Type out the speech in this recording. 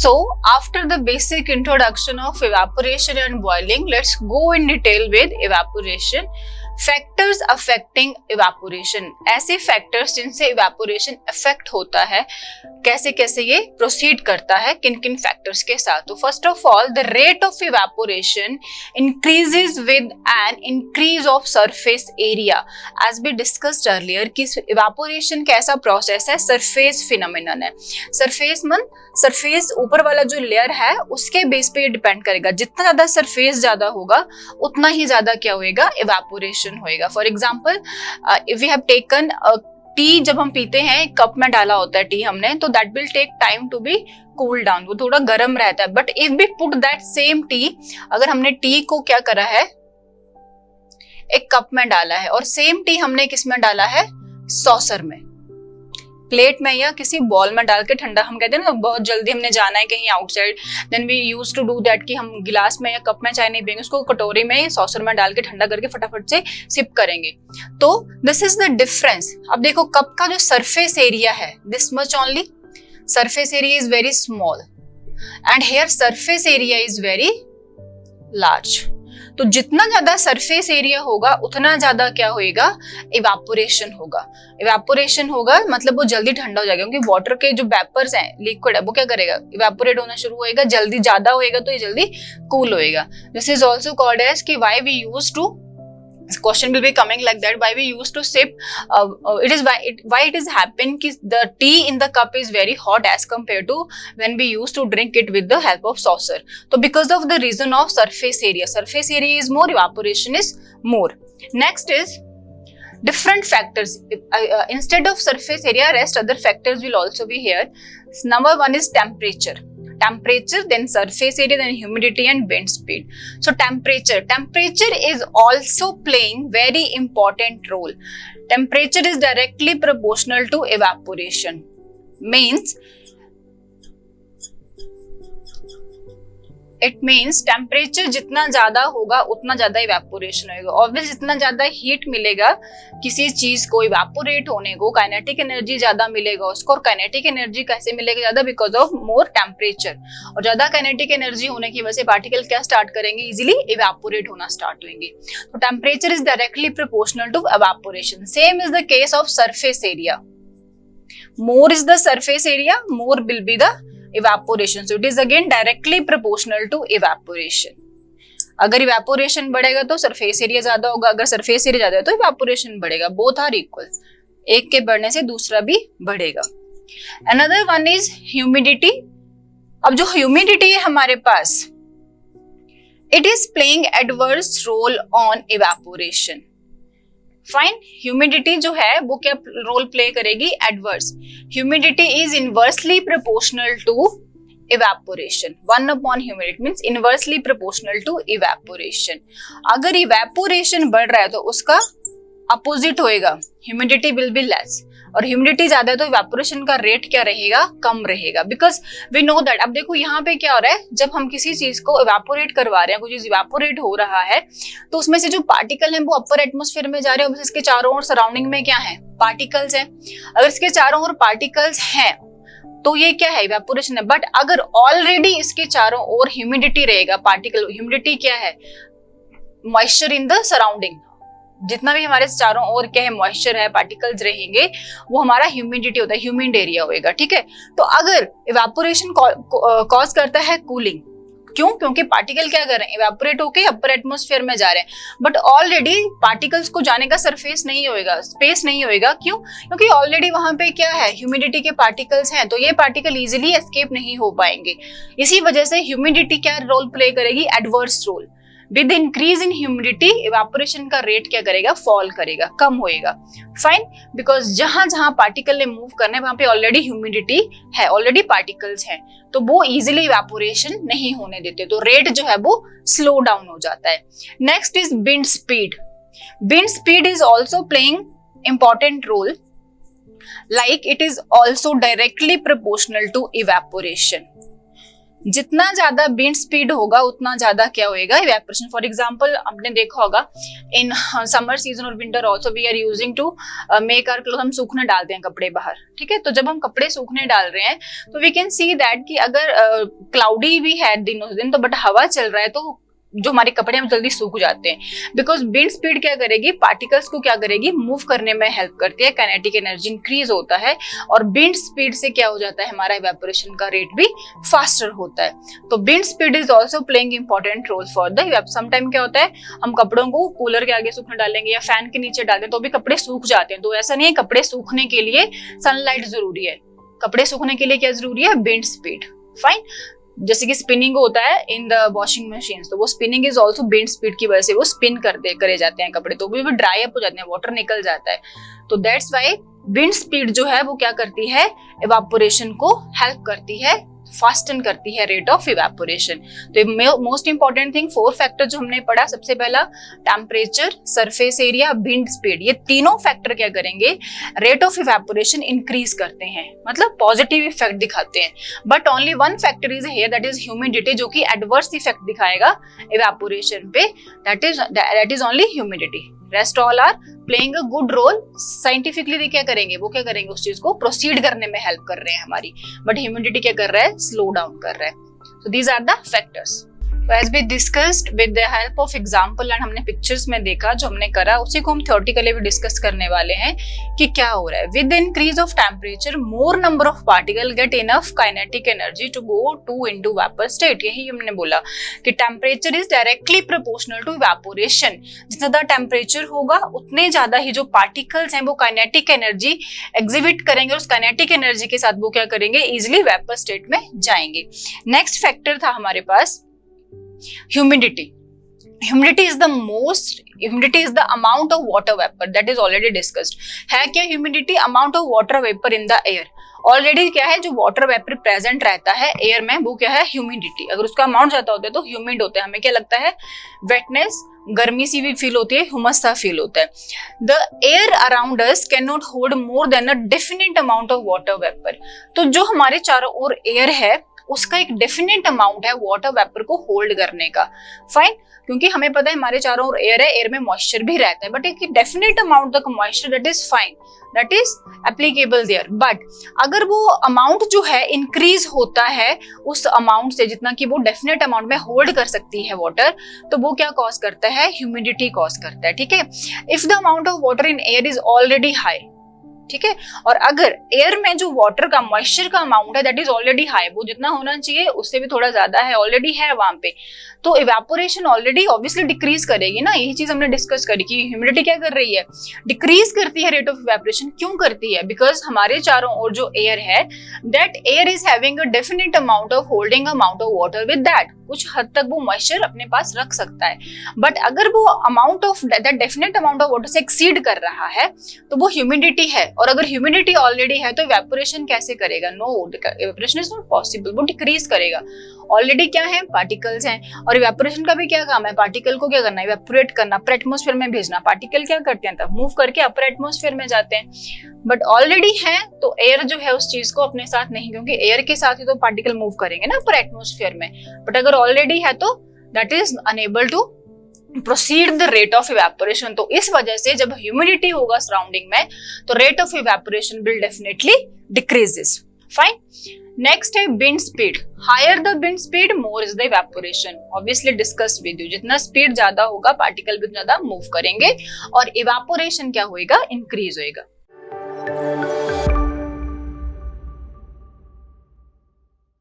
So, after the basic introduction of evaporation and boiling, let's go in detail with evaporation. Factors affecting evaporation, ऐसे factors जिनसे evaporation affect होता है, कैसे कैसे ये प्रोसीड करता है, किन किन फैक्टर्स के साथ. तो first of all, the rate of evaporation increases with an increase of surface area. As we discussed earlier कि इवेपोरेशन कैसा प्रोसेस है, सरफेस फिनोमेनन है. सरफेस ऊपर वाला जो लेयर है उसके बेस पे ये डिपेंड करेगा. जितना ज्यादा सरफेस ज्यादा होगा उतना ही ज्यादा क्या होएगा, इवेपोरेशन होएगा. For example, if we have taken tea, जब हम पीते हैं कप में डाला होता है टी हमने, तो that will take time to be cool down, वो थोड़ा गर्म रहता है. But if we put that same tea, अगर हमने टी को क्या करा है, एक कप में डाला है, और सेम टी हमने किस में डाला है, सॉसर में, प्लेट में या किसी बॉल में डाल के ठंडा, हम कहते हैं ना बहुत जल्दी हमने जाना है कहीं outside, then we use to do that कि हम गिलास में या कप में चाय नहीं पियेंगे, उसको कटोरी में या सॉसर में डाल के ठंडा करके फटाफट से सिप करेंगे. तो दिस इज द डिफरेंस. अब देखो कप का जो सरफेस एरिया है, this much only, surface area is very small and here surface area is very large. तो जितना ज्यादा सरफेस एरिया होगा उतना ज्यादा क्या होएगा, इवेपोरेशन होगा. इवेपोरेशन होगा मतलब वो जल्दी ठंडा हो जाएगा, क्योंकि वाटर के जो वेपर्स हैं, लिक्विड है, वो क्या करेगा, इवेपोरेट होना शुरू होएगा. जल्दी ज्यादा होएगा तो ये जल्दी कूल होएगा. This is also called as कि why we use to, question will be coming like that, why we used to sip, it is why it is happen ki the tea in the cup is very hot as compared to when we used to drink it with the help of saucer. So because of the reason of surface area is more, evaporation is more. Next is different factors. Instead of surface area, rest other factors will also be here. Number one is temperature, then surface area, then humidity and wind speed. So temperature is also playing very important role. Temperature is directly proportional to evaporation. It means temperature जितना ज्यादा होगा उतना ज्यादा evaporation होगा. Obvious जितना ज्यादा heat मिलेगा किसी चीज को इवेपोरेट होने को, काइनेटिक एनर्जी ज्यादा मिलेगा उसको. और काइनेटिक एनर्जी कैसे मिलेगा ज्यादा, बिकॉज ऑफ मोर टेम्परेचर. और ज्यादा काइनेटिक एनर्जी होने की वजह से पार्टिकल क्या स्टार्ट करेंगे, इजिली इवेपोरेट होना स्टार्ट होंगे. तो temperature is directly proportional to evaporation. Same is the case of surface area. More is the surface area, more will be the evaporation. So it is again directly proportional to evaporation. अगर evaporation बढ़ेगा तो surface area ज्यादा होगा, अगर surface area ज्यादा है तो evaporation बढ़ेगा. Both are equal. एक के बढ़ने से दूसरा भी बढ़ेगा. Another one is humidity. अब जो humidity है हमारे पास, it is playing adverse role on evaporation. Fine. Humidity जो है वो क्या रोल प्ले करेगी, adverse. Humidity is inversely proportional to evaporation. 1 humidity means inversely proportional to evaporation. अगर इवेपोरेशन बढ़ रहा है तो उसका अपोजिट होएगा, ह्यूमिडिटी विल बी लेस. और ह्यूमिडिटी ज्यादा है तो इवेपोरेशन का रेट क्या रहेगा, कम रहेगा. Because we know that. अब देखो यहाँ पे क्या हो रहा है, जब हम किसी चीज को इवेपोरेट करवा रहे हैं, कोई चीज इवेपोरेट हो रहा है, तो उसमें से जो पार्टिकल हैं वो अपर एटमोस्फेयर में जा रहे हैं. इसके चारों ओर सराउंडिंग में क्या है, पार्टिकल्स हैं. अगर इसके चारों ओर पार्टिकल्स हैं तो ये क्या है, इवेपोरेशन है. बट अगर ऑलरेडी इसके चारों ओर ह्यूमिडिटी रहेगा, पार्टिकल ह्यूमिडिटी क्या है, मॉइस्चर इन द सराउंडिंग. जितना भी हमारे चारों ओर क्या है, मॉइस्चर है, पार्टिकल्स रहेंगे, वो हमारा ह्यूमिडिटी होता है, ह्यूमिड एरिया होएगा. ठीक है. तो अगर इवेपोरेशन कॉज करता है कूलिंग, क्यों, क्योंकि पार्टिकल क्या कर रहे हैं, इवेपोरेट होके अपर एटमोस्फेयर में जा रहे हैं. बट ऑलरेडी पार्टिकल्स को जाने का सरफेस नहीं होएगा, स्पेस नहीं होएगा. क्यों, क्योंकि ऑलरेडी वहां पे क्या है, ह्यूमिडिटी के पार्टिकल्स हैं, तो ये पार्टिकल इजिली एस्केप नहीं हो पाएंगे. इसी वजह से ह्यूमिडिटी क्या रोल प्ले करेगी, adverse role. With increase in humidity evaporation का रेट क्या करेगा, फॉल करेगा, कम होएगा. फाइन. बिकॉज जहां जहां पार्टिकल ने मूव करना है वहां पे ऑलरेडी ह्यूमिडिटी है, ऑलरेडी पार्टिकल्स हैं, तो वो इजिली इवेपोरेशन नहीं होने देते, तो रेट जो है वो स्लो डाउन हो जाता है. Next is wind speed. Wind speed is also playing important role, like it is also directly proportional to evaporation. जितना ज्यादा विंड स्पीड होगा उतना ज्यादा क्या होएगा, इवेपोरेशन। फॉर एग्जांपल आपने देखा होगा इन समर सीजन और winter also we are using to make our cloth, हम सूखने डालते हैं कपड़े बाहर, ठीक है। तो जब हम कपड़े सूखने डाल रहे हैं तो वी कैन सी दैट कि अगर क्लाउडी भी है दिन उस दिन तो बट हवा चल रहा है तो जो हमारे कपड़े हम जल्दी सूख जाते हैं, बिकॉज विंड स्पीड क्या करेगी, पार्टिकल्स को क्या करेगी, मूव करने में हेल्प करती है, काइनेटिक एनर्जी इंक्रीज होता है, और विंड स्पीड से क्या हो जाता है, हमारा इवेपोरेशन का रेट भी फास्टर होता है। तो wind speed is also playing important role for the sometime क्या होता है, हम कपड़ों को कूलर के आगे सूखने डालेंगे या फैन के नीचे डाल दें तो भी कपड़े सूख जाते हैं। तो ऐसा नहीं है, कपड़े सूखने के लिए सनलाइट जरूरी है, कपड़े सूखने के लिए क्या जरूरी है, विंड स्पीड। फाइन। जैसे कि स्पिनिंग होता है इन द वॉशिंग मशीन, तो वो spinning is also wind speed की वजह से वो स्पिन करे जाते हैं कपड़े, तो भी वो ड्राई अप हो जाते हैं, वाटर निकल जाता है। तो दैट्स वाई विंड स्पीड जो है वो क्या करती है, इवेपोरेशन को हेल्प करती है, फास्टन करती है रेट ऑफ इवेपोरेशन। तो मोस्ट इंपॉर्टेंट थिंग 4 फैक्टर जो हमने पढ़ा, सबसे पहला temperature, surface area, wind speed, ये तीनों फैक्टर क्या करेंगे, रेट ऑफ इवेपोरेशन इंक्रीज करते हैं, मतलब पॉजिटिव इफेक्ट दिखाते हैं। But only one factor is here, that is humidity, जो कि एडवर्स इफेक्ट दिखाएगा इवेपोरेशन पे, that is only humidity. Rest all are playing a good role. Scientifically क्या करेंगे, वो क्या करेंगे, उस चीज को प्रोसीड करने में हेल्प कर रहे हैं हमारी, बट ह्यूमिडिटी क्या कर रहा है, स्लो डाउन कर रहा है। So these are the factors. As we discussed with the help of example and हमने पिक्चर्स में देखा जो हमने करा, उसी को हम थ्योरेटिकली भी डिस्कस करने वाले हैं कि क्या हो रहा है। With the increase of temperature more number of particle get enough kinetic energy to go to into vapour state. यही हमने बोला कि temperature is directly proportional to evaporation. जितना ज्यादा टेम्परेचर होगा उतने ज्यादा ही जो पार्टिकल्स हैं वो काइनेटिक एनर्जी एग्जिबिट करेंगे, और उस काइनेटिक एनर्जी के साथ वो क्या करेंगे, इजिली वेपर स्टेट में जाएंगे। नेक्स्ट फैक्टर था हमारे पास humidity. Humidity is the amount of water vapor that is already discussed. है क्या humidity? Amount of water vapor in the air. Already क्या है, जो वाटर वेपर प्रेजेंट रहता है एयर में वो क्या है, ह्यूमिडिटी। अगर उसका अमाउंट ज्यादा होता है तो ह्यूमिड होता है, हमें क्या लगता है, वेटनेस, गर्मी सी भी फील होती है, ह्यूमस सा फील होता है। The air around us can not hold more than a definite amount of water vapour. तो जो हमारे चारों ओर एयर है उसका एक डेफिनेट अमाउंट है वाटर वेपर को होल्ड करने का। फाइन, क्योंकि हमें पता है हमारे चारों ओर एयर है, एयर में मॉइस्चर भी रहता है, बट एक डेफिनेट अमाउंट तक moisture, that is fine, that is applicable there. But अगर वो अमाउंट जो है इंक्रीज होता है उस अमाउंट से, जितना कि वो डेफिनेट अमाउंट में होल्ड कर सकती है वाटर, तो वो क्या कॉज करता है, ह्यूमिडिटी कॉज करता है। ठीक है, if the amount of water in air is already high, ठीक है, और अगर एयर में जो वाटर का मॉइस्चर का अमाउंट है दैट इज ऑलरेडी हाई, वो जितना होना चाहिए उससे भी थोड़ा ज्यादा है, ऑलरेडी है वहां पे, तो इवेपोरेशन ऑलरेडी ऑब्वियसली डिक्रीज करेगी ना। यही चीज हमने डिस्कस करी कि ह्यूमिडिटी क्या कर रही है, डिक्रीज करती है रेट ऑफ इवेपोरेशन। क्यों करती है, बिकॉज हमारे चारों ओर जो एयर है, that air is having a definite amount of holding amount of water with that, कुछ हद तक वो मॉइस्चर अपने पास रख सकता है। बट अगर वो amount of that definite amount of water से एक्सीड कर रहा है तो वो ह्यूमिडिटी है, और अगर ह्यूमिडिटी ऑलरेडी है तो इवेपोरेशन कैसे करेगा, no, evaporation is not possible, वो डिक्रीज करेगा। ऑलरेडी क्या है, पार्टिकल्स हैं, और इवेपोरेशन का भी क्या काम है, पार्टिकल को क्या करना, इवेपोरेट करना, अपर एटमॉस्फेयर में भेजना। पार्टिकल क्या करते हैं, तब मूव करके अपर एटमॉस्फेयर में जाते हैं। बट ऑलरेडी है तो एयर जो है उस चीज को अपने साथ नहीं, क्योंकि एयर के साथ ही तो पार्टिकल मूव करेंगे ना अपर एटमॉस्फेयर में। बट अगर ऑलरेडी है तो that is unable to proceed the rate of evaporation. तो इस वजह से जब ह्यूमिडिटी होगा सराउंडिंग में तो rate of evaporation will definitely decreases. Fine. Next है wind speed. Higher the wind speed more is the evaporation. Obviously discussed with you, जितना स्पीड ज्यादा होगा पार्टिकल भी ज्यादा मूव करेंगे और इवेपोरेशन क्या होएगा, इंक्रीज होएगा।